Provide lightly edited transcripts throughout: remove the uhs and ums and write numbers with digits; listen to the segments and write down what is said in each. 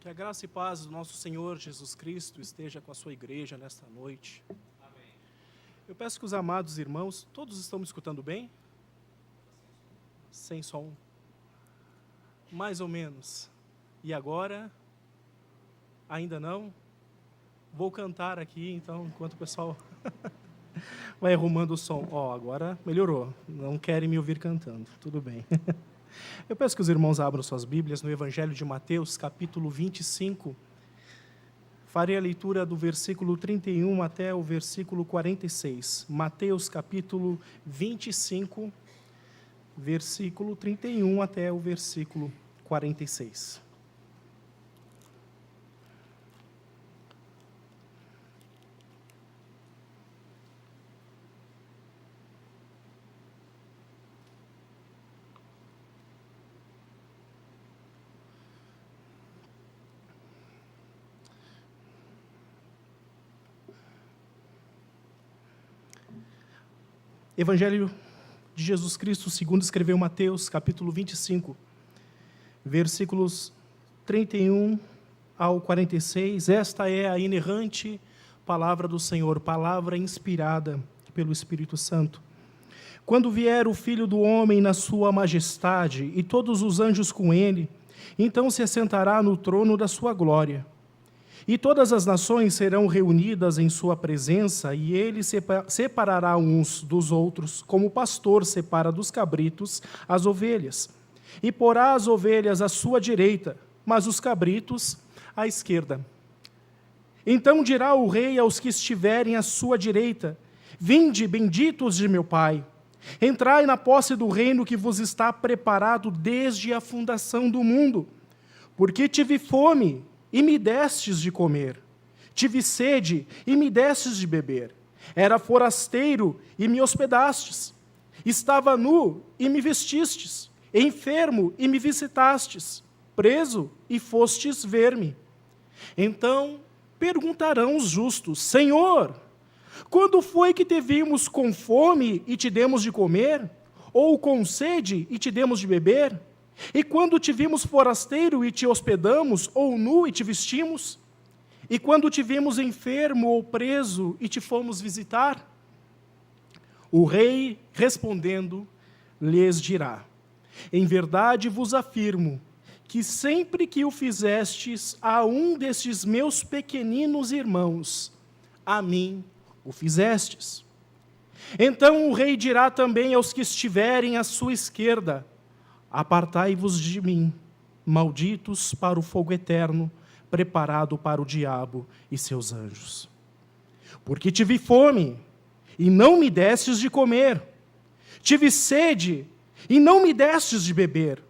Que a graça e paz do nosso Senhor Jesus Cristo esteja com a sua igreja nesta noite. Amém. Eu peço que os amados irmãos, todos estão me escutando bem? Sem som. Mais ou menos. E agora? Ainda não? Vou cantar aqui, então, enquanto o pessoal vai arrumando o som. Agora melhorou. Não querem me ouvir cantando. Tudo bem. Eu peço que os irmãos abram suas Bíblias no Evangelho de Mateus, capítulo 25. Farei a leitura do versículo 31 até o versículo 46. Mateus, capítulo 25, versículo 31 até o versículo 46. Evangelho de Jesus Cristo, segundo escreveu Mateus, capítulo 25, versículos 31 ao 46. Esta é a inerrante palavra do Senhor, palavra inspirada pelo Espírito Santo. Quando vier o Filho do Homem na sua majestade e todos os anjos com ele, então se assentará no trono da sua glória. E todas as nações serão reunidas em sua presença, e ele separará uns dos outros, como o pastor separa dos cabritos as ovelhas. E porá as ovelhas à sua direita, mas os cabritos à esquerda. Então dirá o rei aos que estiverem à sua direita: Vinde, benditos de meu Pai, entrai na posse do reino que vos está preparado desde a fundação do mundo. Porque tive fome, e me destes de comer. Tive sede, e me destes de beber. Era forasteiro, e me hospedastes. Estava nu, e me vestistes. Enfermo, e me visitastes. Preso, e fostes ver-me. Então perguntarão os justos: Senhor, quando foi que te vimos com fome, e te demos de comer? Ou com sede, e te demos de beber? E quando te vimos forasteiro e te hospedamos, ou nu e te vestimos? E quando te vimos enfermo ou preso e te fomos visitar? O rei, respondendo, lhes dirá: Em verdade vos afirmo, que sempre que o fizestes a um destes meus pequeninos irmãos, a mim o fizestes. Então o rei dirá também aos que estiverem à sua esquerda: Apartai-vos de mim, malditos, para o fogo eterno, preparado para o diabo e seus anjos. Porque tive fome, e não me destes de comer. Tive sede, e não me destes de beber.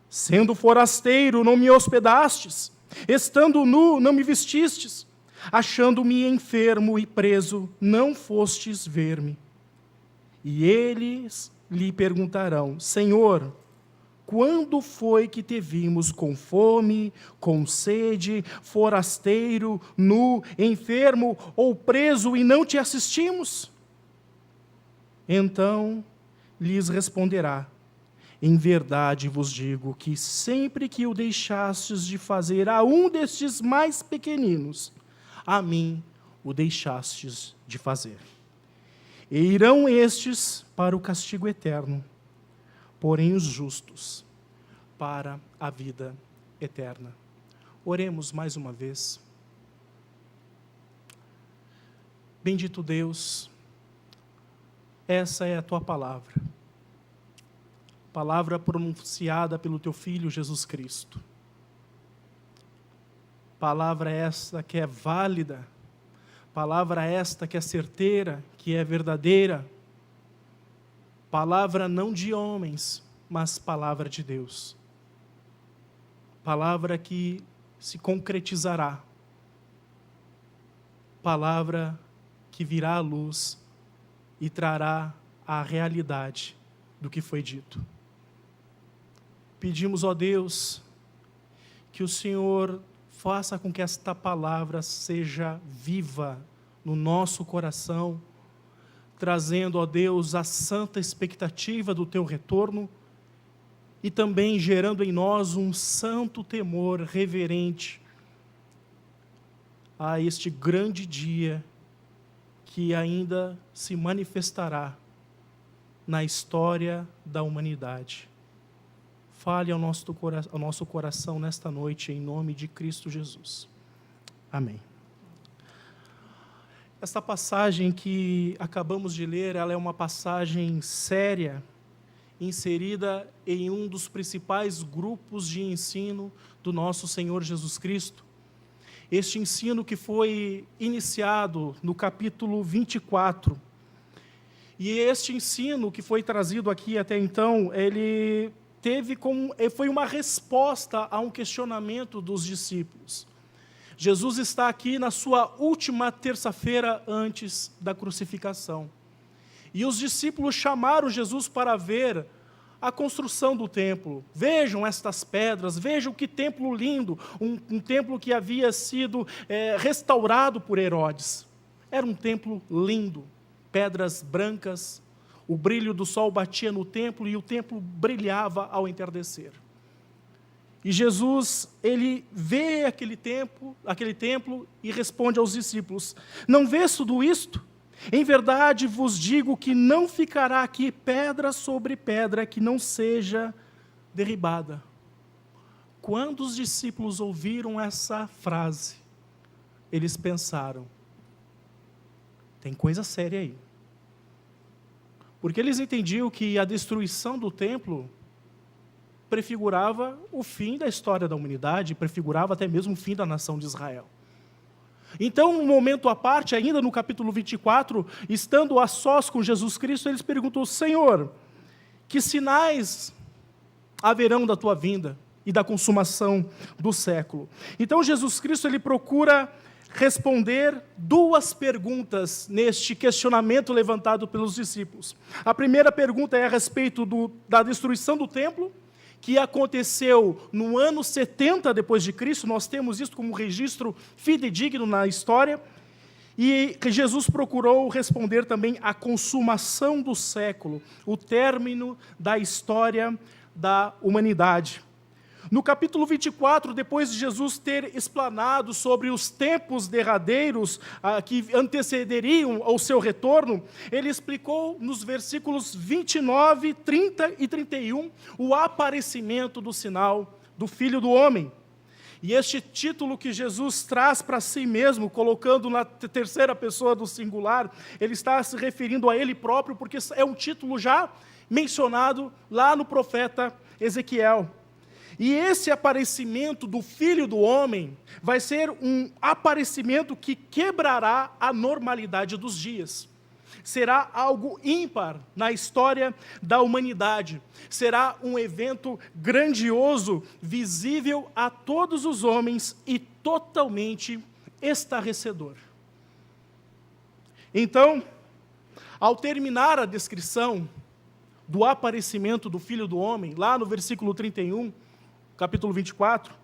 Sendo forasteiro, não me hospedastes. Estando nu, não me vestistes. Achando-me enfermo e preso, não fostes ver-me. E eles lhe perguntarão: Senhor, quando foi que te vimos com fome, com sede, forasteiro, nu, enfermo ou preso e não te assistimos? Então lhes responderá: Em verdade vos digo que sempre que o deixastes de fazer a um destes mais pequeninos, a mim o deixastes de fazer. E irão estes para o castigo eterno, porém os justos para a vida eterna. Oremos mais uma vez. Bendito Deus, essa é a tua palavra. Palavra pronunciada pelo teu Filho Jesus Cristo. Palavra esta que é válida, palavra esta que é certeira, que é verdadeira. Palavra não de homens, mas palavra de Deus. Palavra que se concretizará. Palavra que virá à luz e trará a realidade do que foi dito. Pedimos, ó Deus, que o Senhor faça com que esta palavra seja viva no nosso coração, trazendo, ó Deus, a santa expectativa do teu retorno e também gerando em nós um santo temor reverente a este grande dia que ainda se manifestará na história da humanidade. Fale ao nosso coração nesta noite, em nome de Cristo Jesus. Amém. Esta passagem que acabamos de ler, ela é uma passagem séria, inserida em um dos principais grupos de ensino do nosso Senhor Jesus Cristo. Este ensino que foi iniciado no capítulo 24. E este ensino que foi trazido aqui até então, ele foi uma resposta a um questionamento dos discípulos. Jesus está aqui na sua última terça-feira antes da crucificação. E os discípulos chamaram Jesus para ver a construção do templo. Vejam estas pedras, vejam que templo lindo, um templo que havia sido restaurado por Herodes. Era um templo lindo, pedras brancas, o brilho do sol batia no templo e o templo brilhava ao entardecer. E Jesus, ele vê aquele templo e responde aos discípulos: não vês tudo isto? Em verdade vos digo que não ficará aqui pedra sobre pedra que não seja derribada. Quando os discípulos ouviram essa frase, eles pensaram: tem coisa séria aí. Porque eles entendiam que a destruição do templo prefigurava o fim da história da humanidade, prefigurava até mesmo o fim da nação de Israel. Então, um momento à parte, ainda no capítulo 24, estando a sós com Jesus Cristo, eles perguntam: Senhor, que sinais haverão da tua vinda e da consumação do século? Então, Jesus Cristo, ele procura responder duas perguntas neste questionamento levantado pelos discípulos. A primeira pergunta é a respeito da destruição do templo, que aconteceu no ano 70 depois de Cristo. Nós temos isso como registro fidedigno na história. E Jesus procurou responder também a consumação do século, o término da história da humanidade. No capítulo 24, depois de Jesus ter explanado sobre os tempos derradeiros que antecederiam ao seu retorno, ele explicou nos versículos 29, 30 e 31 o aparecimento do sinal do Filho do Homem. E este título que Jesus traz para si mesmo, colocando na terceira pessoa do singular, ele está se referindo a ele próprio, porque é um título já mencionado lá no profeta Ezequiel. E esse aparecimento do Filho do Homem vai ser um aparecimento que quebrará a normalidade dos dias. Será algo ímpar na história da humanidade. Será um evento grandioso, visível a todos os homens e totalmente estarrecedor. Então, ao terminar a descrição do aparecimento do Filho do Homem, lá no versículo 31, capítulo 24,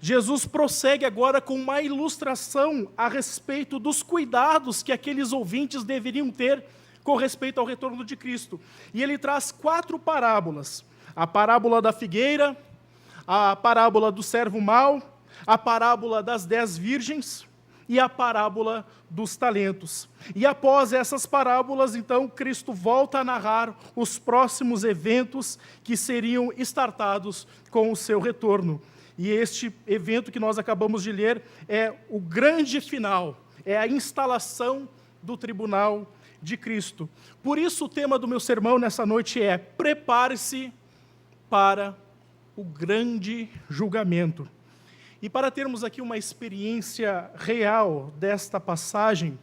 Jesus prossegue agora com uma ilustração a respeito dos cuidados que aqueles ouvintes deveriam ter com respeito ao retorno de Cristo. E ele traz 4 parábolas: a parábola da figueira, a parábola do servo mau, a parábola das 10 virgens e a parábola dos talentos. E após essas parábolas, então, Cristo volta a narrar os próximos eventos que seriam startados com o seu retorno. E este evento que nós acabamos de ler é o grande final, é a instalação do tribunal de Cristo. Por isso o tema do meu sermão nessa noite é: prepare-se para o grande julgamento. E para termos aqui uma experiência real desta passagem,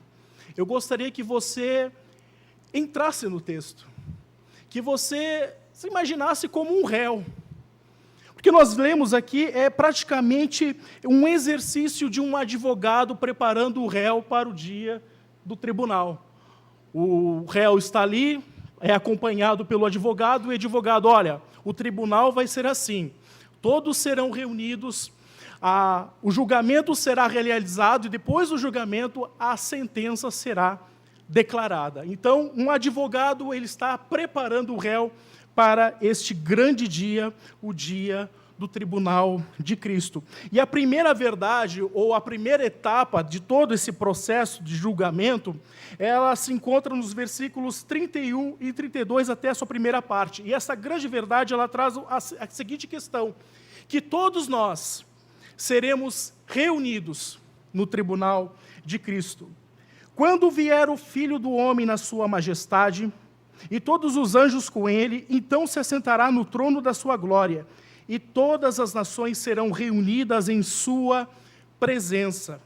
eu gostaria que você entrasse no texto, que você se imaginasse como um réu. O que nós lemos aqui é praticamente um exercício de um advogado preparando o réu para o dia do tribunal. O réu está ali, é acompanhado pelo advogado, e o advogado: olha, o tribunal vai ser assim, todos serão reunidos, o julgamento será realizado e depois do julgamento a sentença será declarada. Então, um advogado, ele está preparando o réu para este grande dia, o dia do tribunal de Cristo. E a primeira verdade, ou a primeira etapa de todo esse processo de julgamento, ela se encontra nos versículos 31 e 32 até a sua primeira parte. E essa grande verdade, ela traz a seguinte questão, que todos nós seremos reunidos no tribunal de Cristo. Quando vier o Filho do Homem na sua majestade, e todos os anjos com ele, então se assentará no trono da sua glória, e todas as nações serão reunidas em sua presença.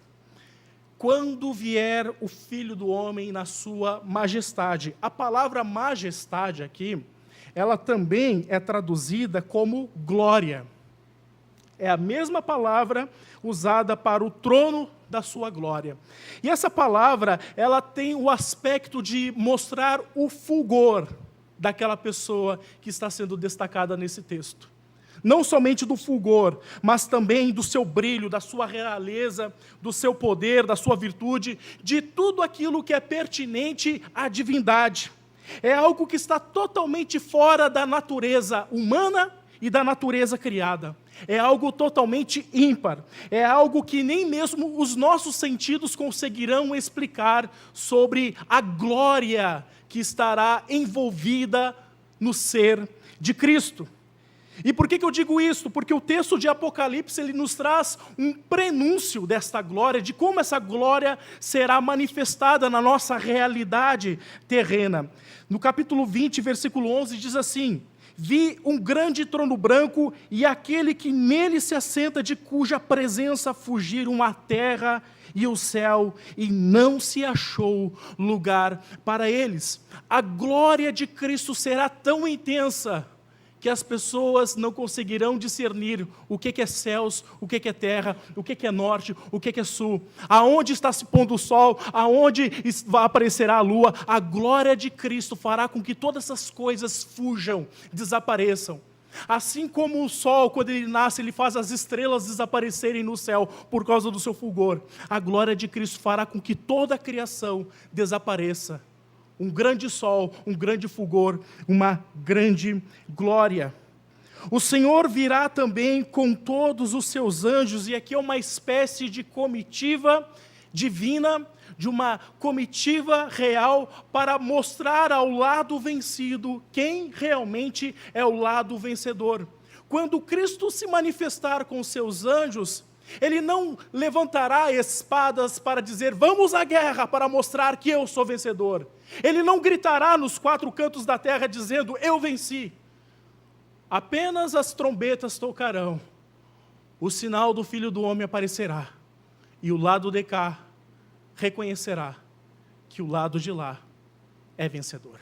Quando vier o Filho do Homem na sua majestade. A palavra majestade aqui, ela também é traduzida como glória. É a mesma palavra usada para o trono da sua glória. E essa palavra, ela tem o aspecto de mostrar o fulgor daquela pessoa que está sendo destacada nesse texto. Não somente do fulgor, mas também do seu brilho, da sua realeza, do seu poder, da sua virtude, de tudo aquilo que é pertinente à divindade. É algo que está totalmente fora da natureza humana e da natureza criada. É algo totalmente ímpar. É algo que nem mesmo os nossos sentidos conseguirão explicar sobre a glória que estará envolvida no ser de Cristo. E por que eu digo isso? Porque o texto de Apocalipse, ele nos traz um prenúncio desta glória, de como essa glória será manifestada na nossa realidade terrena. No capítulo 20, versículo 11, diz assim: vi um grande trono branco e aquele que nele se assenta, de cuja presença fugiram a terra e o céu, e não se achou lugar para eles. A glória de Cristo será tão intensa que as pessoas não conseguirão discernir o que é céus, o que é terra, o que é norte, o que é sul, aonde está se pondo o sol, aonde aparecerá a lua. A glória de Cristo fará com que todas essas coisas fujam, desapareçam. Assim como o sol, quando ele nasce, ele faz as estrelas desaparecerem no céu por causa do seu fulgor. A glória de Cristo fará com que toda a criação desapareça. Um grande sol, um grande fulgor, uma grande glória. O Senhor virá também com todos os seus anjos, e aqui é uma espécie de comitiva divina, de uma comitiva real, para mostrar ao lado vencido quem realmente é o lado vencedor. Quando Cristo se manifestar com seus anjos, ele não levantará espadas para dizer, vamos à guerra, para mostrar que eu sou vencedor. Ele não gritará nos quatro cantos da terra dizendo, eu venci. Apenas as trombetas tocarão, o sinal do Filho do Homem aparecerá, e o lado de cá reconhecerá que o lado de lá é vencedor.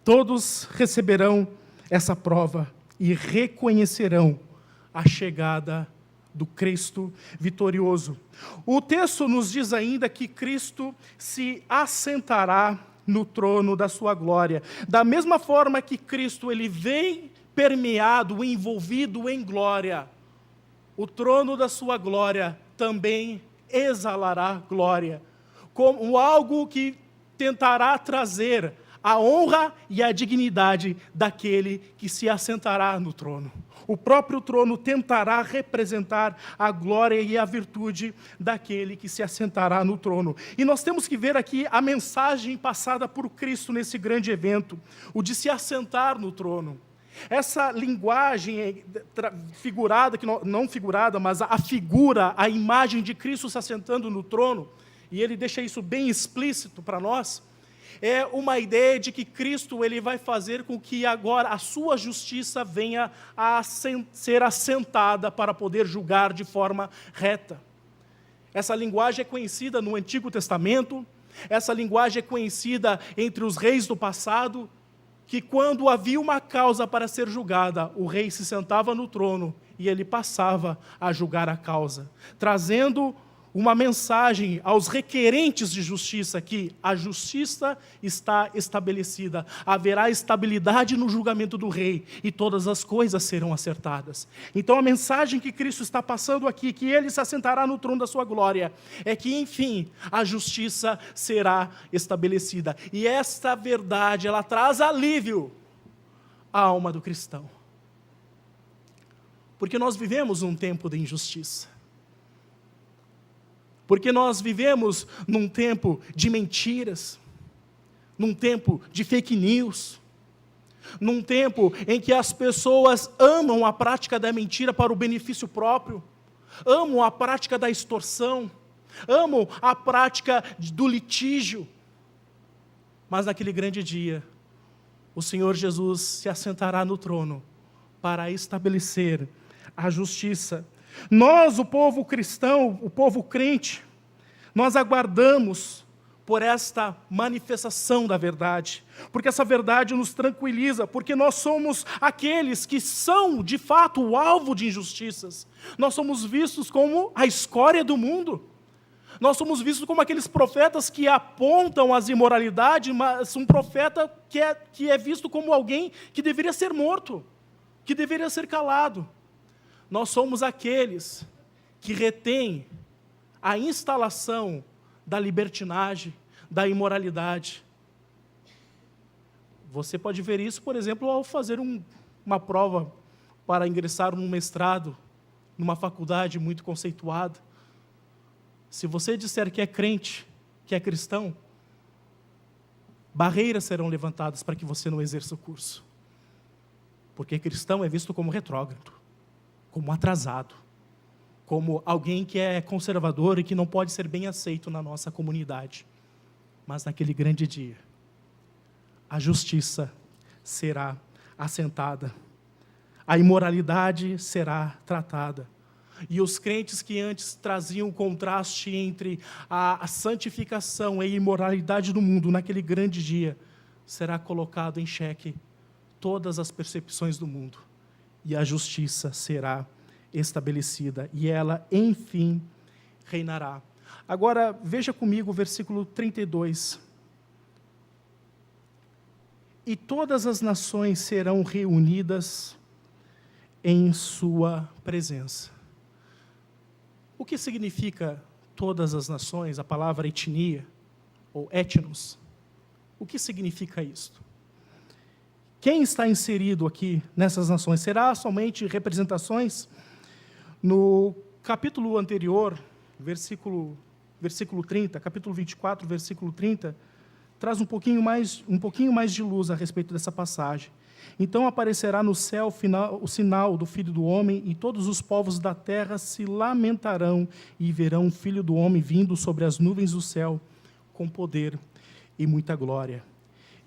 Todos receberão essa prova e reconhecerão a chegada do Cristo vitorioso. O texto nos diz ainda que Cristo se assentará no trono da sua glória. Da mesma forma que Cristo ele vem permeado, envolvido em glória, o trono da sua glória também exalará glória, como algo que tentará trazer a honra e a dignidade daquele que se assentará no trono. O próprio trono tentará representar a glória e a virtude daquele que se assentará no trono. E nós temos que ver aqui a mensagem passada por Cristo nesse grande evento, o de se assentar no trono. Essa linguagem figurada, que não figurada, mas a figura, a imagem de Cristo se assentando no trono, e ele deixa isso bem explícito para nós, é uma ideia de que Cristo ele vai fazer com que agora a sua justiça venha a ser assentada para poder julgar de forma reta. Essa linguagem é conhecida no Antigo Testamento, essa linguagem é conhecida entre os reis do passado, que quando havia uma causa para ser julgada, o rei se sentava no trono e ele passava a julgar a causa, trazendo uma mensagem aos requerentes de justiça, que a justiça está estabelecida, haverá estabilidade no julgamento do rei, e todas as coisas serão acertadas. Então a mensagem que Cristo está passando aqui, que ele se assentará no trono da sua glória, é que, enfim, a justiça será estabelecida. E esta verdade, ela traz alívio à alma do cristão. Porque nós vivemos um tempo de injustiça. Porque nós vivemos num tempo de mentiras, num tempo de fake news, num tempo em que as pessoas amam a prática da mentira para o benefício próprio, amam a prática da extorsão, amam a prática do litígio. Mas naquele grande dia, o Senhor Jesus se assentará no trono para estabelecer a justiça. Nós, o povo cristão, o povo crente, nós aguardamos por esta manifestação da verdade, porque essa verdade nos tranquiliza, porque nós somos aqueles que são, de fato, o alvo de injustiças. Nós somos vistos como a escória do mundo. Nós somos vistos como aqueles profetas que apontam as imoralidades, mas um profeta que é visto como alguém que deveria ser morto, que deveria ser calado. Nós somos aqueles que retêm a instalação da libertinagem, da imoralidade. Você pode ver isso, por exemplo, ao fazer uma prova para ingressar num mestrado, numa faculdade muito conceituada. Se você disser que é crente, que é cristão, barreiras serão levantadas para que você não exerça o curso. Porque cristão é visto como retrógrado, como atrasado, como alguém que é conservador e que não pode ser bem aceito na nossa comunidade. Mas naquele grande dia, a justiça será assentada, a imoralidade será tratada. E os crentes que antes traziam o contraste entre a santificação e a imoralidade do mundo, naquele grande dia, será colocado em xeque todas as percepções do mundo. E a justiça será estabelecida, e ela, enfim, reinará. Agora, veja comigo o versículo 32. E todas as nações serão reunidas em sua presença. O que significa todas as nações? A palavra etnia, ou etnos. O que significa isto? Quem está inserido aqui nessas nações? Será somente representações? No capítulo anterior, versículo 30, capítulo 24, versículo 30, traz um pouquinho mais de luz a respeito dessa passagem. Então aparecerá no céu o sinal do Filho do Homem, e todos os povos da terra se lamentarão e verão o Filho do Homem vindo sobre as nuvens do céu, com poder e muita glória.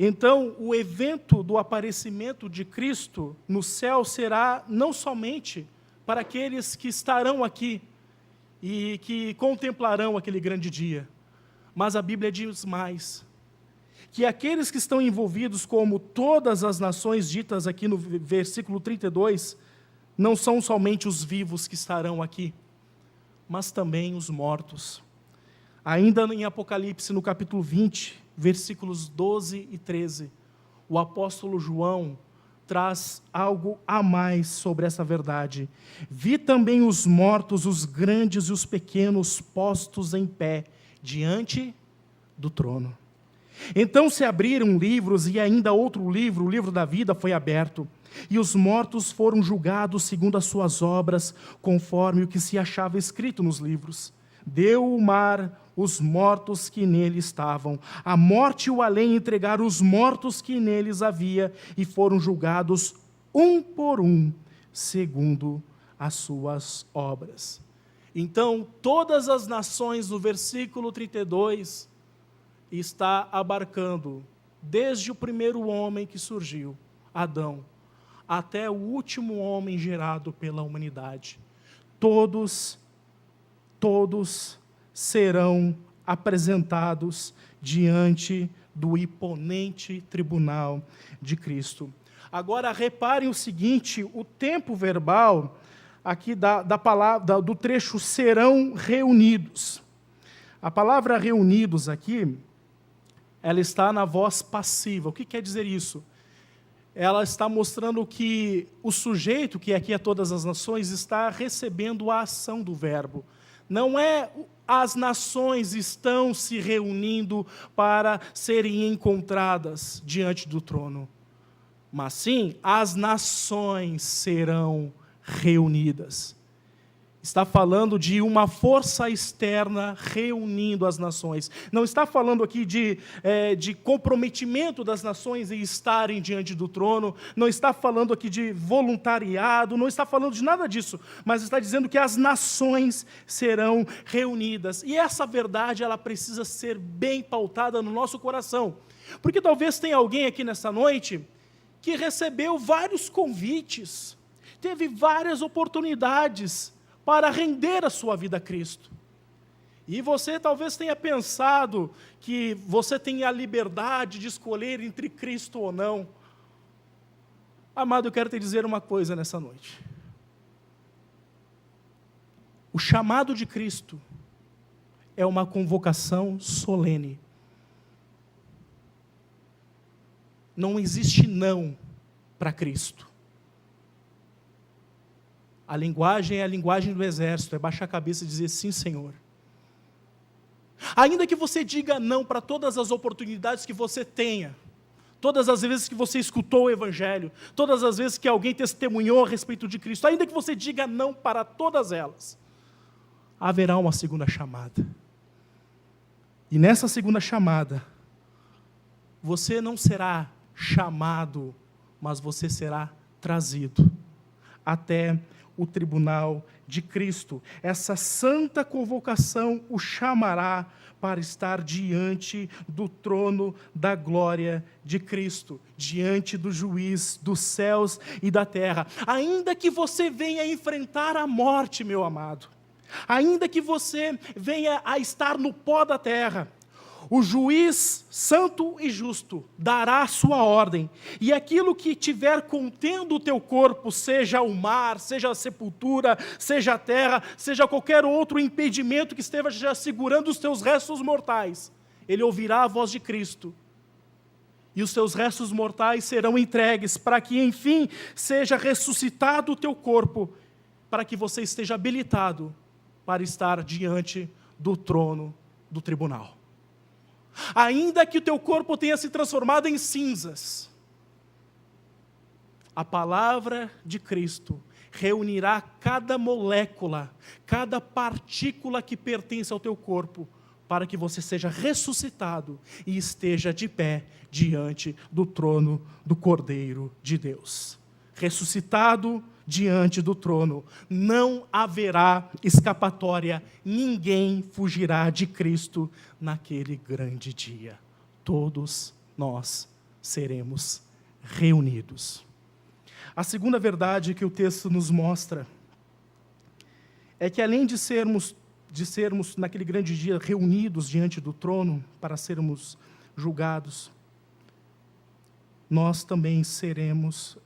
Então, o evento do aparecimento de Cristo no céu será não somente para aqueles que estarão aqui e que contemplarão aquele grande dia, mas a Bíblia diz mais, que aqueles que estão envolvidos, como todas as nações ditas aqui no versículo 32, não são somente os vivos que estarão aqui, mas também os mortos. Ainda em Apocalipse, no capítulo 20, versículos 12 e 13, o apóstolo João traz algo a mais sobre essa verdade. Vi também os mortos, os grandes e os pequenos, postos em pé, diante do trono. Então se abriram livros, e ainda outro livro, o livro da vida, foi aberto. E os mortos foram julgados segundo as suas obras, conforme o que se achava escrito nos livros. Deu o mar os mortos que nele estavam. A morte e o além entregaram os mortos que neles havia, e foram julgados um por um, segundo as suas obras. Então, todas as nações, no versículo 32, está abarcando, desde o primeiro homem que surgiu, Adão, até o último homem gerado pela humanidade. Todos serão apresentados diante do imponente tribunal de Cristo. Agora, reparem o seguinte, o tempo verbal aqui da palavra, do trecho serão reunidos. A palavra reunidos aqui, ela está na voz passiva. O que quer dizer isso? Ela está mostrando que o sujeito, que aqui é todas as nações, está recebendo a ação do verbo. Não é as nações estão se reunindo para serem encontradas diante do trono, mas sim, as nações serão reunidas. Está falando de uma força externa reunindo as nações. Não está falando aqui de comprometimento das nações em estarem diante do trono. Não está falando aqui de voluntariado. Não está falando de nada disso. Mas está dizendo que as nações serão reunidas. E essa verdade, ela precisa ser bem pautada no nosso coração. Porque talvez tenha alguém aqui nessa noite que recebeu vários convites, teve várias oportunidades para render a sua vida a Cristo. E você talvez tenha pensado que você tem a liberdade de escolher entre Cristo ou não. Amado, eu quero te dizer uma coisa nessa noite. O chamado de Cristo é uma convocação solene. Não existe não para Cristo. A linguagem é a linguagem do exército, é baixar a cabeça e dizer sim, Senhor. Ainda que você diga não para todas as oportunidades que você tenha, todas as vezes que você escutou o Evangelho, todas as vezes que alguém testemunhou a respeito de Cristo, ainda que você diga não para todas elas, haverá uma segunda chamada. E nessa segunda chamada, você não será chamado, mas você será trazido até o tribunal de Cristo. Essa santa convocação o chamará para estar diante do trono da glória de Cristo, diante do juiz dos céus e da terra. Ainda que você venha enfrentar a morte, meu amado, ainda que você venha a estar no pó da terra, o juiz santo e justo dará a sua ordem, e aquilo que tiver contendo o teu corpo, seja o mar, seja a sepultura, seja a terra, seja qualquer outro impedimento que esteja segurando os teus restos mortais, ele ouvirá a voz de Cristo, e os teus restos mortais serão entregues, para que enfim seja ressuscitado o teu corpo, para que você esteja habilitado para estar diante do trono do tribunal. Ainda que o teu corpo tenha se transformado em cinzas, a palavra de Cristo reunirá cada molécula, cada partícula que pertence ao teu corpo, para que você seja ressuscitado e esteja de pé diante do trono do Cordeiro de Deus. Ressuscitado diante do trono, não haverá escapatória, ninguém fugirá de Cristo naquele grande dia. Todos nós seremos reunidos. A segunda verdade que o texto nos mostra é que além de sermos naquele grande dia reunidos diante do trono para sermos julgados, nós também seremos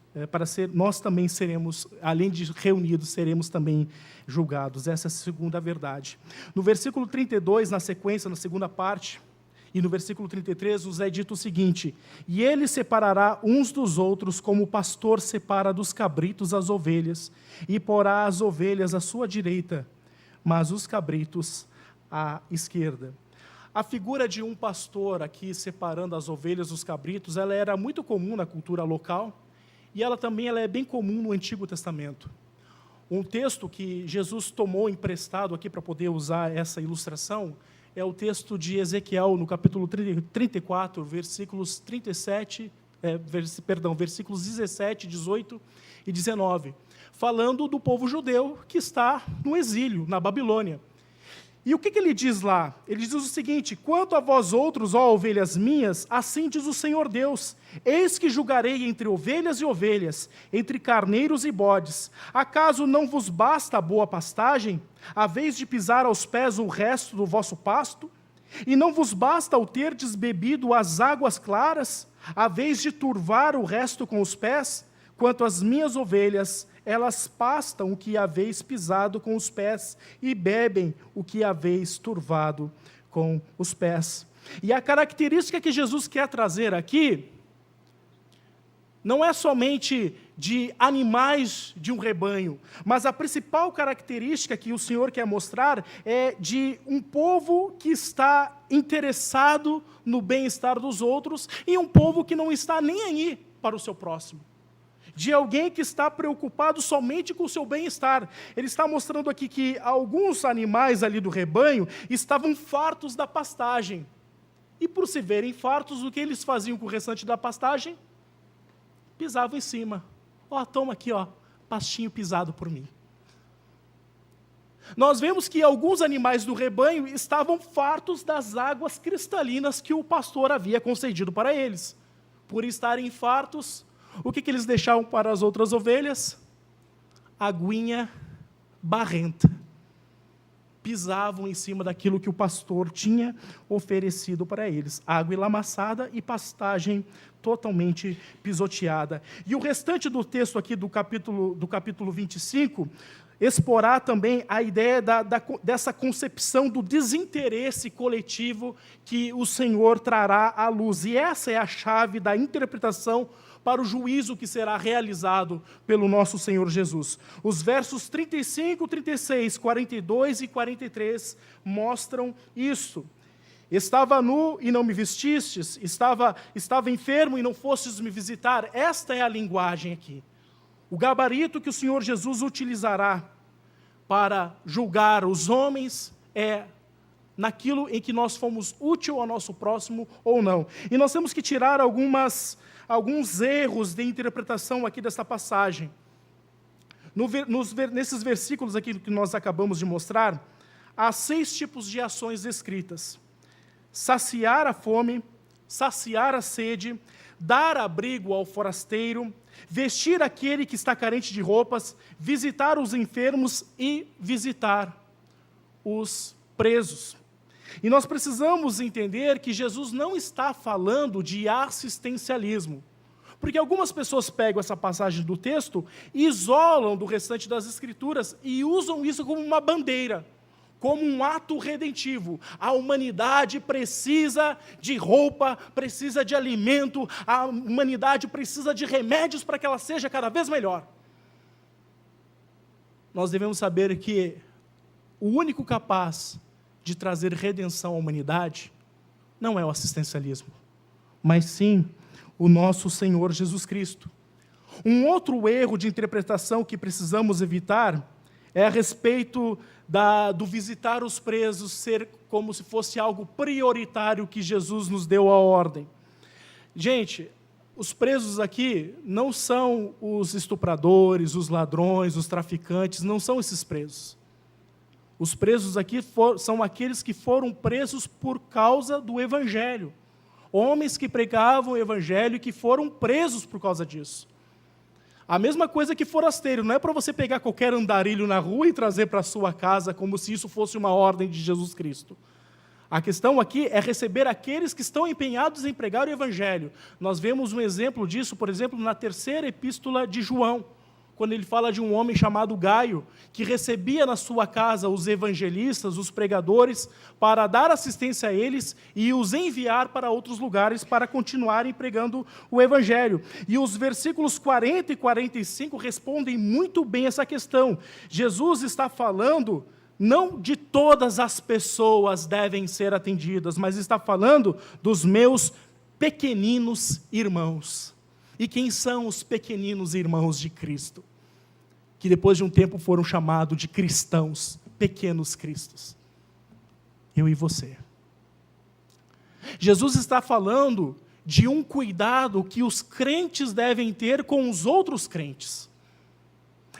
além de reunidos, seremos também julgados. Essa é a segunda verdade. No versículo 32, na sequência, na segunda parte, e no versículo 33, nos é dito o seguinte: e ele separará uns dos outros, como o pastor separa dos cabritos as ovelhas, e porá as ovelhas à sua direita, mas os cabritos à esquerda. A figura de um pastor aqui, separando as ovelhas dos cabritos, ela era muito comum na cultura local, e ela é bem comum no Antigo Testamento. Um texto que Jesus tomou emprestado aqui para poder usar essa ilustração é o texto de Ezequiel, no capítulo 34, versículos 17, 18 e 19, falando do povo judeu que está no exílio, na Babilônia. E o que ele diz lá? Ele diz o seguinte: quanto a vós outros, ó ovelhas minhas, assim diz o Senhor Deus, eis que julgarei entre ovelhas e ovelhas, entre carneiros e bodes. Acaso não vos basta a boa pastagem, a vez de pisar aos pés o resto do vosso pasto? E não vos basta o terdes bebido as águas claras, a vez de turvar o resto com os pés? Quanto às minhas ovelhas, elas pastam o que haveis pisado com os pés e bebem o que haveis turvado com os pés. E a característica que Jesus quer trazer aqui não é somente de animais de um rebanho, mas a principal característica que o Senhor quer mostrar é de um povo que está interessado no bem-estar dos outros e um povo que não está nem aí para o seu próximo. De alguém que está preocupado somente com o seu bem-estar. Ele está mostrando aqui que alguns animais ali do rebanho estavam fartos da pastagem. E por se verem fartos, o que eles faziam com o restante da pastagem? Pisavam em cima. Ó, toma aqui, ó, pastinho pisado por mim. Nós vemos que alguns animais do rebanho estavam fartos das águas cristalinas que o pastor havia concedido para eles. Por estarem fartos, o que eles deixavam para as outras ovelhas? Aguinha barrenta. Pisavam em cima daquilo que o pastor tinha oferecido para eles. Água lamaçada e pastagem totalmente pisoteada. E o restante do texto aqui do capítulo 25, exporá também a ideia dessa concepção do desinteresse coletivo que o Senhor trará à luz. E essa é a chave da interpretação para o juízo que será realizado pelo nosso Senhor Jesus. Os versos 35, 36, 42 e 43 mostram isso. Estava nu e não me vestistes, estava enfermo e não fostes me visitar. Esta é a linguagem aqui. O gabarito que o Senhor Jesus utilizará para julgar os homens é naquilo em que nós fomos útil ao nosso próximo ou não. E nós temos que tirar alguns erros de interpretação aqui desta passagem. Nesses versículos aqui que nós acabamos de mostrar, há 6 tipos de ações descritas: saciar a fome, saciar a sede, dar abrigo ao forasteiro, vestir aquele que está carente de roupas, visitar os enfermos e visitar os presos. E nós precisamos entender que Jesus não está falando de assistencialismo, porque algumas pessoas pegam essa passagem do texto, isolam do restante das Escrituras e usam isso como uma bandeira, como um ato redentivo. A humanidade precisa de roupa, precisa de alimento, a humanidade precisa de remédios para que ela seja cada vez melhor. Nós devemos saber que o único capaz de trazer redenção à humanidade não é o assistencialismo, mas sim o nosso Senhor Jesus Cristo. Um outro erro de interpretação que precisamos evitar é a respeito do visitar os presos ser como se fosse algo prioritário que Jesus nos deu a ordem. Gente, os presos aqui não são os estupradores, os ladrões, os traficantes, não são esses presos. Os presos aqui são aqueles que foram presos por causa do Evangelho. Homens que pregavam o Evangelho e que foram presos por causa disso. A mesma coisa que forasteiro, não é para você pegar qualquer andarilho na rua e trazer para a sua casa como se isso fosse uma ordem de Jesus Cristo. A questão aqui é receber aqueles que estão empenhados em pregar o Evangelho. Nós vemos um exemplo disso, por exemplo, na 3ª epístola de João, quando ele fala de um homem chamado Gaio, que recebia na sua casa os evangelistas, os pregadores, para dar assistência a eles e os enviar para outros lugares para continuarem pregando o Evangelho. E os versículos 40 e 45 respondem muito bem essa questão. Jesus está falando não de todas as pessoas devem ser atendidas, mas está falando dos meus pequeninos irmãos. E quem são os pequeninos irmãos de Cristo? Que depois de um tempo foram chamados de cristãos, pequenos cristos. Eu e você. Jesus está falando de um cuidado que os crentes devem ter com os outros crentes.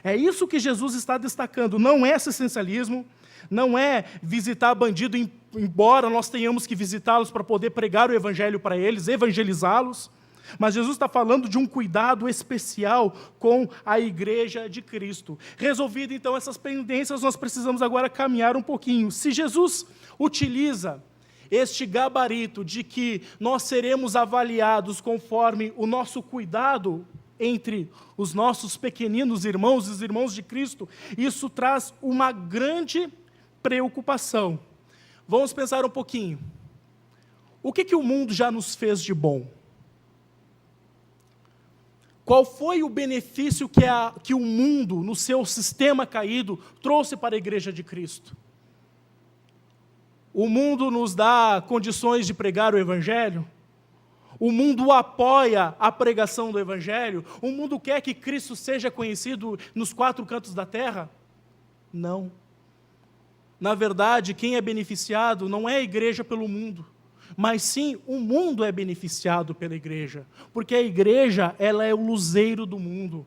É isso que Jesus está destacando. Não é assistencialismo, não é visitar bandido, embora nós tenhamos que visitá-los para poder pregar o Evangelho para eles, evangelizá-los. Mas Jesus está falando de um cuidado especial com a igreja de Cristo. Resolvido então essas pendências, nós precisamos agora caminhar um pouquinho. Se Jesus utiliza este gabarito de que nós seremos avaliados conforme o nosso cuidado entre os nossos pequeninos irmãos, os irmãos de Cristo, isso traz uma grande preocupação. Vamos pensar um pouquinho. O que o mundo já nos fez de bom? Qual foi o benefício que o mundo, no seu sistema caído, trouxe para a igreja de Cristo? O mundo nos dá condições de pregar o Evangelho? O mundo apoia a pregação do Evangelho? O mundo quer que Cristo seja conhecido nos 4 cantos da terra? Não. Na verdade, quem é beneficiado não é a igreja pelo mundo, mas sim o mundo é beneficiado pela igreja, porque a igreja, ela é o luzeiro do mundo.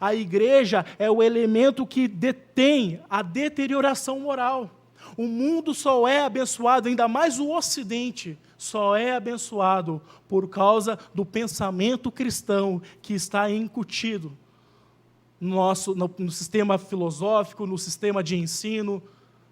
A igreja é o elemento que detém a deterioração moral. O mundo só é abençoado, ainda mais o Ocidente, só é abençoado por causa do pensamento cristão que está incutido no sistema filosófico, no sistema de ensino,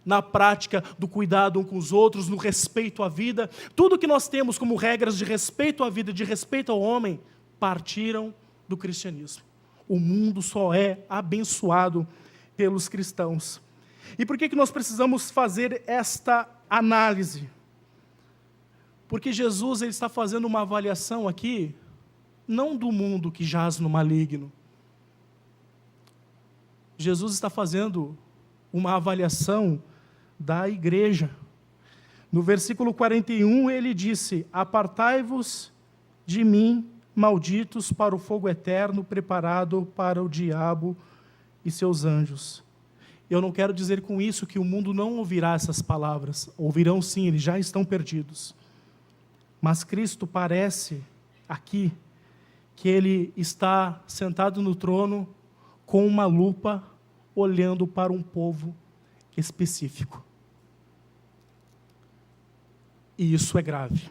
na prática do cuidado uns com os outros, no respeito à vida. Tudo que nós temos como regras de respeito à vida, de respeito ao homem, partiram do cristianismo. O mundo só é abençoado pelos cristãos. E por que nós precisamos fazer esta análise? Porque Jesus ele está fazendo uma avaliação aqui, não do mundo que jaz no maligno. Jesus está fazendo uma avaliação da igreja. No versículo 41, ele disse: apartai-vos de mim, malditos, para o fogo eterno, preparado para o diabo e seus anjos. Eu não quero dizer com isso que o mundo não ouvirá essas palavras. Ouvirão sim, eles já estão perdidos. Mas Cristo parece aqui que ele está sentado no trono com uma lupa, olhando para um povo específico. E isso é grave.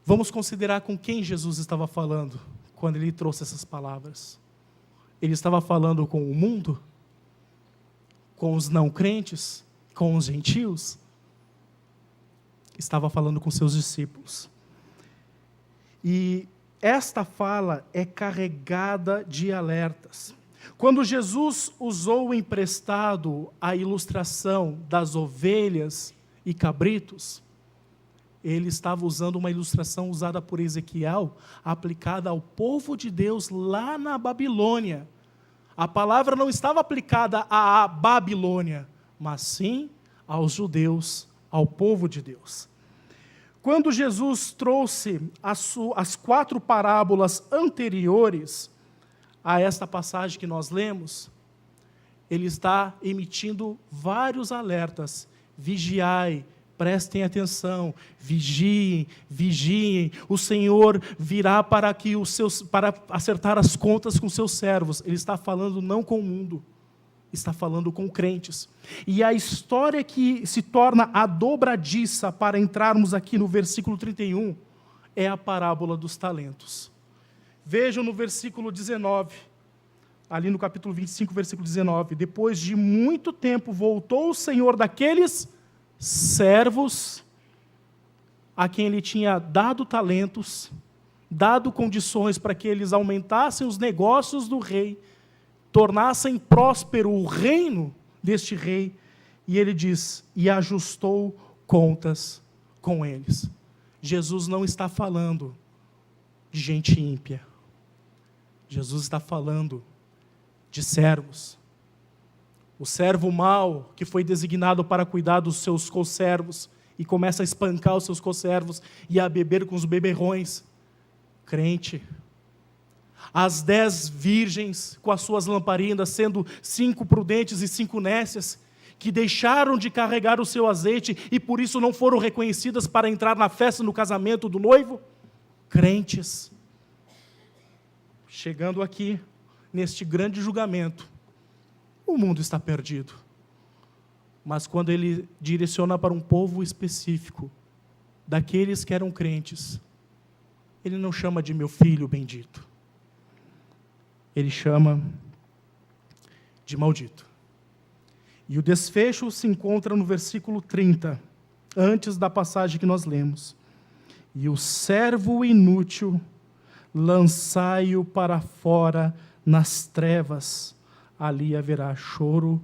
Vamos considerar com quem Jesus estava falando quando ele trouxe essas palavras. Ele estava falando com o mundo? Com os não crentes? Com os gentios? Estava falando com seus discípulos. E esta fala é carregada de alertas. Quando Jesus usou emprestado a ilustração das ovelhas e cabritos, ele estava usando uma ilustração usada por Ezequiel, aplicada ao povo de Deus lá na Babilônia. A palavra não estava aplicada à Babilônia, mas sim aos judeus, ao povo de Deus. Quando Jesus trouxe as 4 parábolas anteriores a esta passagem que nós lemos, ele está emitindo vários alertas. Vigiai, prestem atenção, vigiem, vigiem. O Senhor virá para acertar as contas com seus servos. Ele está falando não com o mundo, está falando com crentes. E a história que se torna a dobradiça para entrarmos aqui no versículo 31 é a parábola dos talentos. Vejam no versículo 19, ali no capítulo 25, versículo 19. Depois de muito tempo, voltou o Senhor daqueles servos a quem ele tinha dado talentos, dado condições para que eles aumentassem os negócios do rei, tornassem próspero o reino deste rei, e ele diz, e ajustou contas com eles. Jesus não está falando de gente ímpia. Jesus está falando de servos. O servo mau, que foi designado para cuidar dos seus conservos, e começa a espancar os seus conservos, e a beber com os beberrões. Crente. As 10 virgens, com as suas lamparinas, sendo 5 prudentes e 5 nécias, que deixaram de carregar o seu azeite, e por isso não foram reconhecidas para entrar na festa, no casamento do noivo. Crentes. Chegando aqui, neste grande julgamento, o mundo está perdido. Mas quando ele direciona para um povo específico, daqueles que eram crentes, ele não chama de meu filho bendito. Ele chama de maldito. E o desfecho se encontra no versículo 30, antes da passagem que nós lemos. E o servo inútil lançai-o para fora nas trevas, ali haverá choro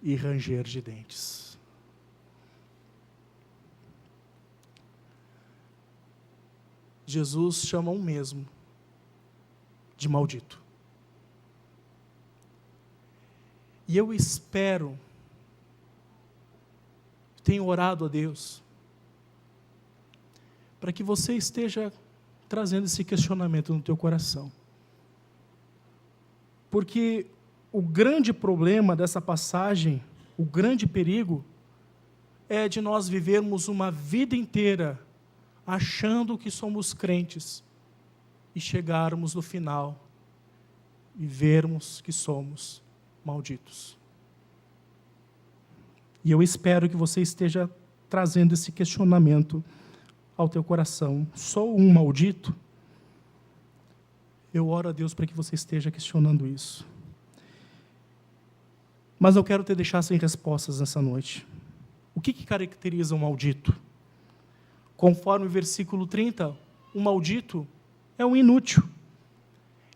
e ranger de dentes. Jesus chama um mesmo de maldito. E eu espero, tenho orado a Deus, para que você esteja trazendo esse questionamento no teu coração. Porque o grande problema dessa passagem, o grande perigo, é de nós vivermos uma vida inteira achando que somos crentes e chegarmos no final e vermos que somos malditos. E eu espero que você esteja trazendo esse questionamento ao teu coração. Sou um maldito? Eu oro a Deus para que você esteja questionando isso. Mas eu quero te deixar sem respostas nessa noite. O que caracteriza um maldito? Conforme o versículo 30, um maldito é um inútil.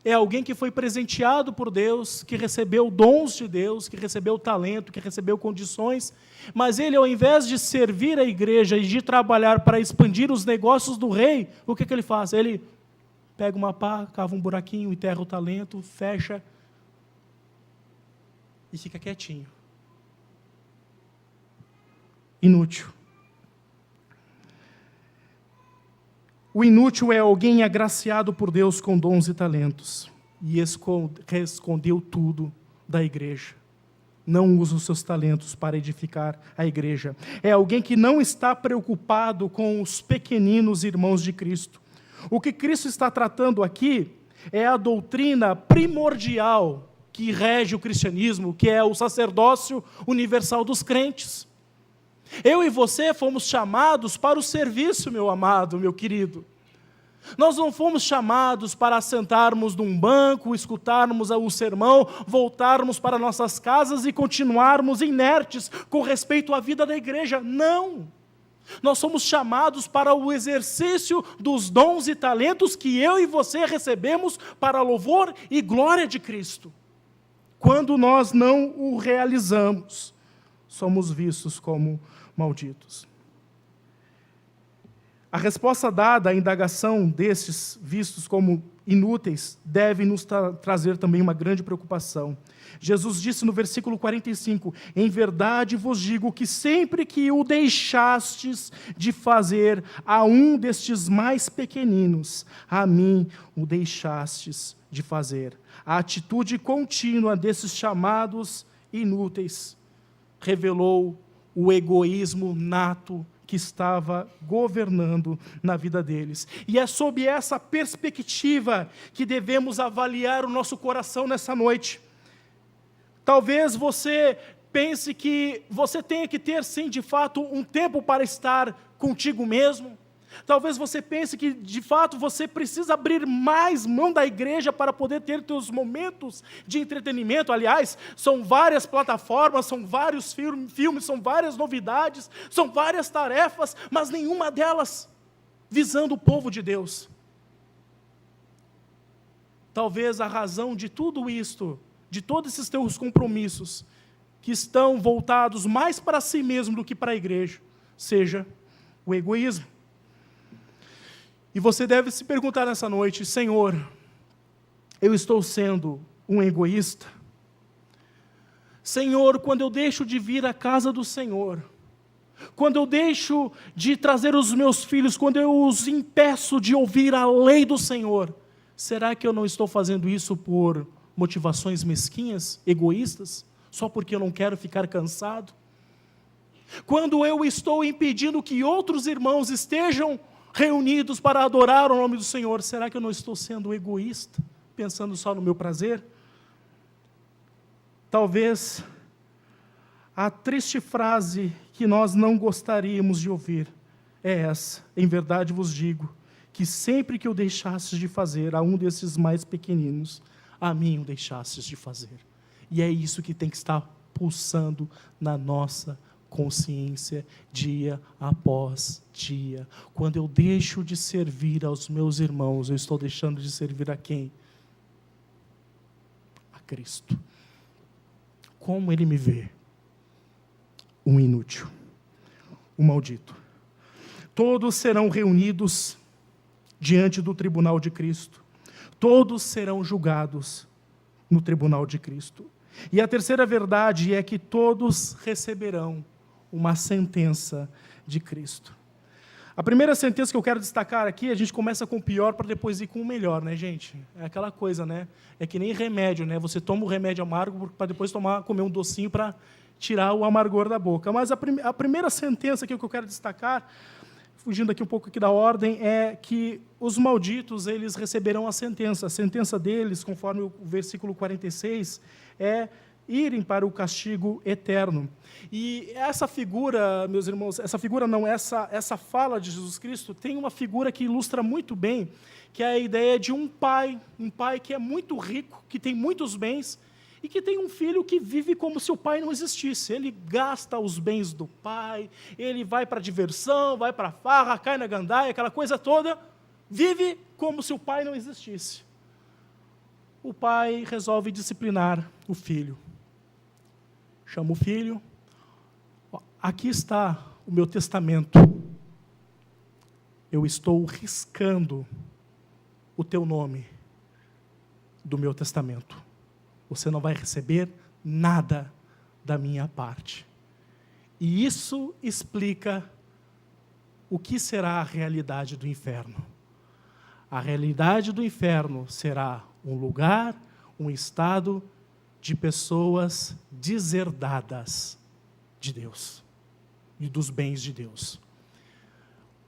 É alguém que foi presenteado por Deus, que recebeu dons de Deus, que recebeu talento, que recebeu condições, mas ele, ao invés de servir a igreja e de trabalhar para expandir os negócios do rei, o que ele faz? Ele pega uma pá, cava um buraquinho, enterra o talento, fecha e fica quietinho. Inútil. O inútil é alguém agraciado por Deus com dons e talentos e escondeu tudo da igreja. Não usa os seus talentos para edificar a igreja. É alguém que não está preocupado com os pequeninos irmãos de Cristo. O que Cristo está tratando aqui é a doutrina primordial que rege o cristianismo, que é o sacerdócio universal dos crentes. Eu e você fomos chamados para o serviço, meu amado, meu querido. Nós não fomos chamados para sentarmos num banco, escutarmos um sermão, voltarmos para nossas casas e continuarmos inertes com respeito à vida da igreja. Não! Nós somos chamados para o exercício dos dons e talentos que eu e você recebemos para louvor e glória de Cristo. Quando nós não o realizamos, somos vistos como malditos. A resposta dada à indagação destes vistos como inúteis deve nos trazer também uma grande preocupação. Jesus disse no versículo 45, em verdade vos digo que sempre que o deixastes de fazer a um destes mais pequeninos, a mim o deixastes de fazer. A atitude contínua desses chamados inúteis revelou o egoísmo nato que estava governando na vida deles. E é sob essa perspectiva que devemos avaliar o nosso coração nessa noite. Talvez você pense que você tenha que ter, sim, de fato, um tempo para estar contigo mesmo. Talvez você pense que, de fato, você precisa abrir mais mão da igreja para poder ter seus momentos de entretenimento. Aliás, são várias plataformas, são vários filmes, são várias novidades, são várias tarefas, mas nenhuma delas visando o povo de Deus. Talvez a razão de tudo isto, de todos esses teus compromissos, que estão voltados mais para si mesmo do que para a igreja, seja o egoísmo. E você deve se perguntar nessa noite, Senhor, eu estou sendo um egoísta? Senhor, quando eu deixo de vir à casa do Senhor, quando eu deixo de trazer os meus filhos, quando eu os impeço de ouvir a lei do Senhor, será que eu não estou fazendo isso por motivações mesquinhas, egoístas, só porque eu não quero ficar cansado? Quando eu estou impedindo que outros irmãos estejam reunidos para adorar o nome do Senhor, será que eu não estou sendo egoísta, pensando só no meu prazer? Talvez a triste frase que nós não gostaríamos de ouvir é essa: em verdade vos digo, que sempre que eu deixasses de fazer a um desses mais pequeninos, a mim o deixasses de fazer. E é isso que tem que estar pulsando na nossa consciência dia após dia. Quando eu deixo de servir aos meus irmãos, eu estou deixando de servir a quem? A Cristo. Como Ele me vê? Um inútil, um maldito. Todos serão reunidos diante do tribunal de Cristo. Todos serão julgados no tribunal de Cristo. E a terceira verdade é que todos receberão uma sentença de Cristo. A primeira sentença que eu quero destacar aqui, a gente começa com o pior para depois ir com o melhor, né, gente? É aquela coisa, né? É que nem remédio, né? Você toma o remédio amargo para depois comer um docinho para tirar o amargor da boca. Mas a primeira sentença que eu quero destacar, fugindo aqui um pouco aqui da ordem, é que os malditos, eles receberão a sentença. A sentença deles, conforme o versículo 46, é irem para o castigo eterno. E essa figura, meus irmãos, essa fala de Jesus Cristo tem uma figura que ilustra muito bem, que é a ideia de um pai que é muito rico, que tem muitos bens, e que tem um filho que vive como se o pai não existisse. Ele gasta os bens do pai, ele vai para a diversão, vai para a farra, cai na gandaia, aquela coisa toda, vive como se o pai não existisse. O pai resolve disciplinar o filho. Chama o filho, aqui está o meu testamento. Eu estou riscando o teu nome do meu testamento. Você não vai receber nada da minha parte. E isso explica o que será a realidade do inferno. A realidade do inferno será um lugar, um estado de pessoas deserdadas de Deus e dos bens de Deus.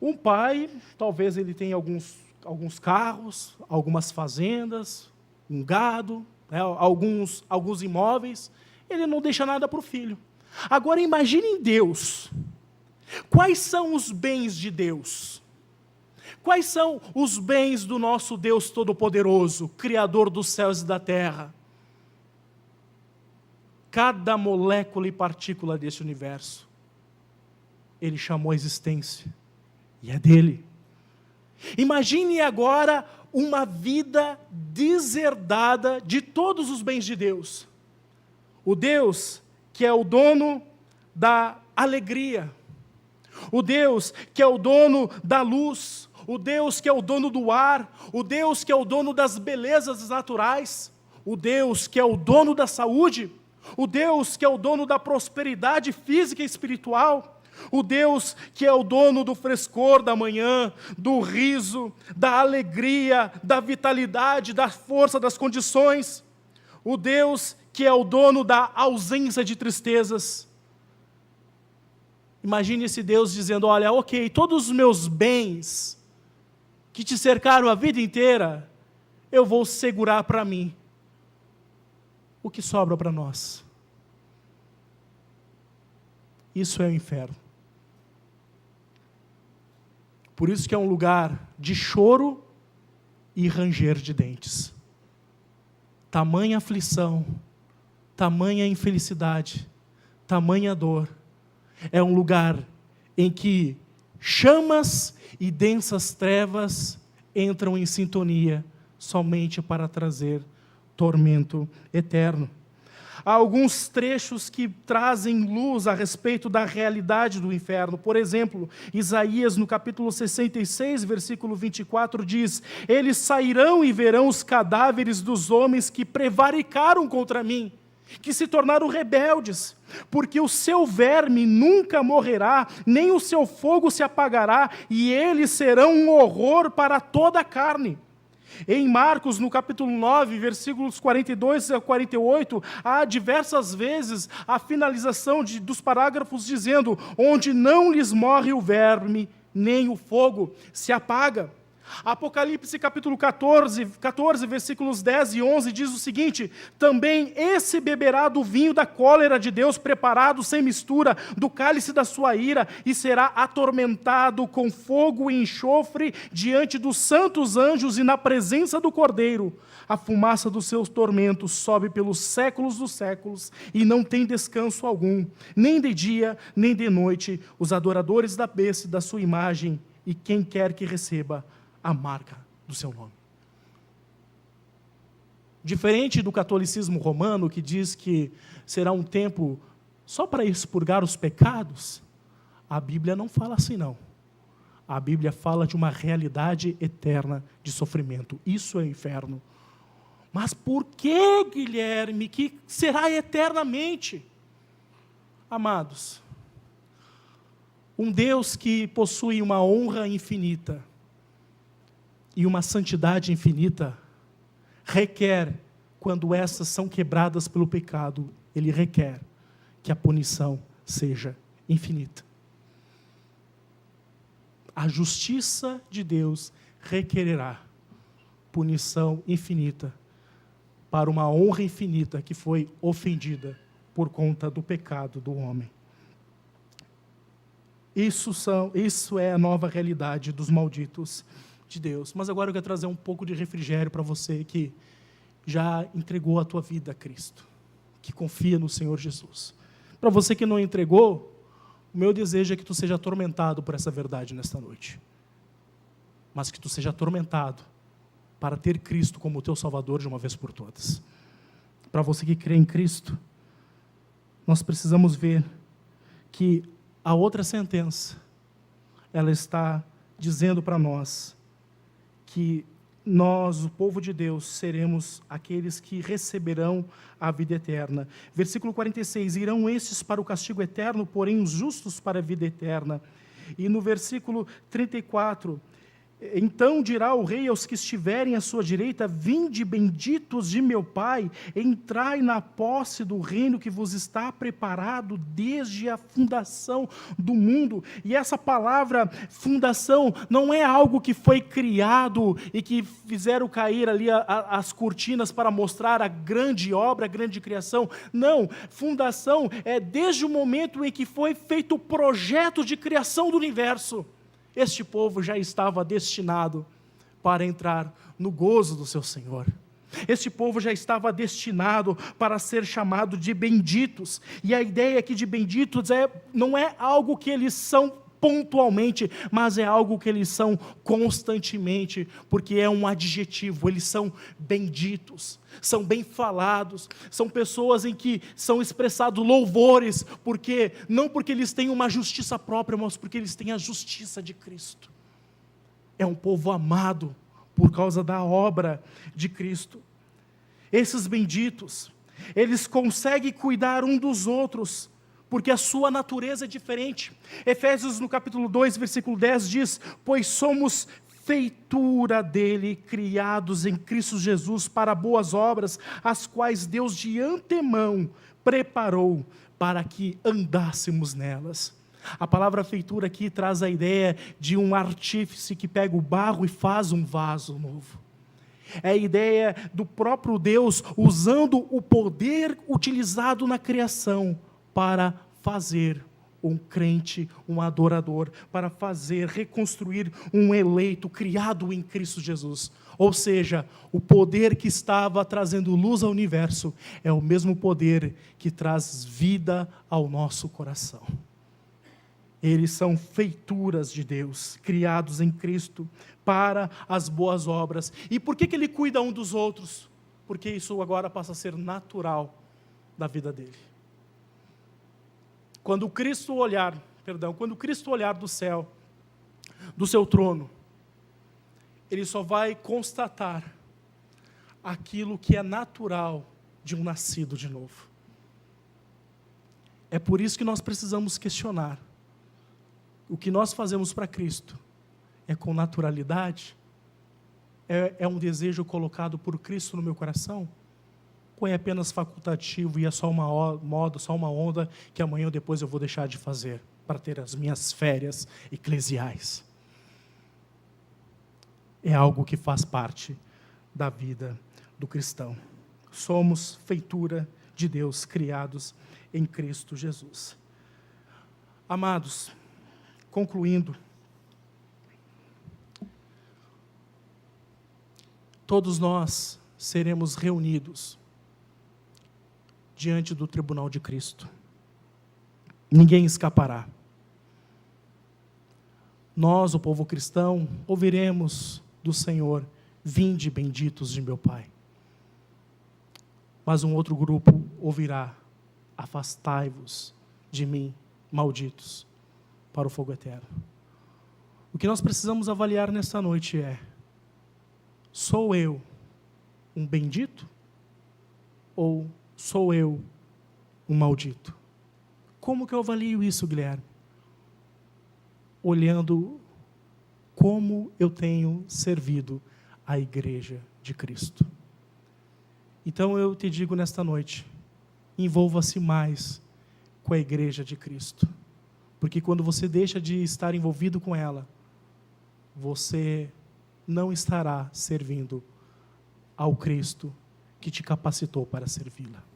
Um pai, talvez ele tenha alguns carros, algumas fazendas, um gado, né, alguns imóveis, ele não deixa nada para o filho. Agora imaginem Deus. Quais são os bens de Deus? Quais são os bens do nosso Deus Todo-Poderoso, Criador dos céus e da terra? Cada molécula e partícula desse universo, Ele chamou a existência, e é dele. Imagine agora uma vida deserdada de todos os bens de Deus. O Deus que é o dono da alegria, o Deus que é o dono da luz, o Deus que é o dono do ar, o Deus que é o dono das belezas naturais, o Deus que é o dono da saúde, o Deus que é o dono da prosperidade física e espiritual, o Deus que é o dono do frescor da manhã, do riso, da alegria, da vitalidade, da força das condições, o Deus que é o dono da ausência de tristezas. Imagine esse Deus dizendo, olha, ok, todos os meus bens que te cercaram a vida inteira, eu vou segurar para mim. O que sobra para nós? Isso é o inferno. Por isso que é um lugar de choro e ranger de dentes. Tamanha aflição, tamanha infelicidade, tamanha dor. É um lugar em que chamas e densas trevas entram em sintonia somente para trazer tormento eterno. Há alguns trechos que trazem luz a respeito da realidade do inferno. Por exemplo, Isaías, no capítulo 66, versículo 24, diz: eles sairão e verão os cadáveres dos homens que prevaricaram contra mim, que se tornaram rebeldes, porque o seu verme nunca morrerá, nem o seu fogo se apagará, e eles serão um horror para toda a carne. Em Marcos, no capítulo 9, versículos 42 a 48, há diversas vezes a finalização dos parágrafos dizendo: onde não lhes morre o verme, nem o fogo se apaga. Apocalipse capítulo 14, versículos 10 e 11, diz o seguinte: também esse beberá do vinho da cólera de Deus, preparado sem mistura, do cálice da sua ira, e será atormentado com fogo e enxofre diante dos santos anjos e na presença do Cordeiro. A fumaça dos seus tormentos sobe pelos séculos dos séculos, e não tem descanso algum, nem de dia, nem de noite, os adoradores da besta e da sua imagem, e quem quer que receba a marca do seu nome. Diferente do catolicismo romano, que diz que será um tempo só para expurgar os pecados, a Bíblia não fala assim, não. A Bíblia fala de uma realidade eterna de sofrimento. Isso é o inferno. Mas por que, Guilherme, que será eternamente? Amados, um Deus que possui uma honra infinita e uma santidade infinita, requer, quando essas são quebradas pelo pecado, Ele requer que a punição seja infinita. A justiça de Deus requererá punição infinita para uma honra infinita que foi ofendida por conta do pecado do homem. Isso é a nova realidade dos malditos de Deus. Mas agora eu quero trazer um pouco de refrigério para você que já entregou a tua vida a Cristo, que confia no Senhor Jesus. Para você que não entregou, o meu desejo é que tu seja atormentado por essa verdade nesta noite. Mas que tu seja atormentado para ter Cristo como teu Salvador de uma vez por todas. Para você que crê em Cristo, nós precisamos ver que a outra sentença, ela está dizendo para nós que nós, o povo de Deus, seremos aqueles que receberão a vida eterna. Versículo 46, irão estes para o castigo eterno, porém os justos para a vida eterna. E no versículo 34, então dirá o rei aos que estiverem à sua direita: vinde, benditos de meu Pai, entrai na posse do reino que vos está preparado desde a fundação do mundo. E essa palavra fundação não é algo que foi criado e que fizeram cair ali as cortinas para mostrar a grande obra, a grande criação. Não, fundação é desde o momento em que foi feito o projeto de criação do universo. Este povo já estava destinado para entrar no gozo do seu Senhor. Este povo já estava destinado para ser chamado de benditos. E a ideia aqui de benditos não é algo que eles são pontualmente, mas é algo que eles são constantemente, porque é um adjetivo. Eles são benditos, são bem falados, são pessoas em que são expressados louvores, não porque eles têm uma justiça própria, mas porque eles têm a justiça de Cristo. É um povo amado por causa da obra de Cristo. Esses benditos, eles conseguem cuidar um dos outros, porque a sua natureza é diferente. Efésios no capítulo 2, versículo 10 diz: pois somos feitura dele, criados em Cristo Jesus para boas obras, as quais Deus de antemão preparou para que andássemos nelas. A palavra feitura aqui traz a ideia de um artífice que pega o barro e faz um vaso novo. É a ideia do próprio Deus usando o poder utilizado na criação para fazer um crente, um adorador, para reconstruir um eleito criado em Cristo Jesus. Ou seja, o poder que estava trazendo luz ao universo é o mesmo poder que traz vida ao nosso coração. Eles são feituras de Deus, criados em Cristo para as boas obras. E por que Ele cuida um dos outros? Porque isso agora passa a ser natural da vida dele. Quando Cristo olhar do céu, do seu trono, Ele só vai constatar aquilo que é natural de um nascido de novo. É por isso que nós precisamos questionar: o que nós fazemos para Cristo é com naturalidade? É um desejo colocado por Cristo no meu coração? Ou é apenas facultativo e é só uma moda, só uma onda que amanhã ou depois eu vou deixar de fazer para ter as minhas férias eclesiais? é algo que faz parte da vida do cristão. Somos feitura de Deus, criados em Cristo Jesus. Amados, concluindo, todos nós seremos reunidos diante do tribunal de Cristo. Ninguém escapará. Nós, o povo cristão, ouviremos do Senhor: vinde benditos de meu Pai. Mas um outro grupo ouvirá: afastai-vos de mim, malditos, para o fogo eterno. O que nós precisamos avaliar nesta noite é: sou eu um bendito ou sou eu um maldito? Como que eu avalio isso, Guilherme? Olhando como eu tenho servido a igreja de Cristo. Então eu te digo nesta noite: envolva-se mais com a igreja de Cristo, porque quando você deixa de estar envolvido com ela, você não estará servindo ao Cristo que te capacitou para servi-la.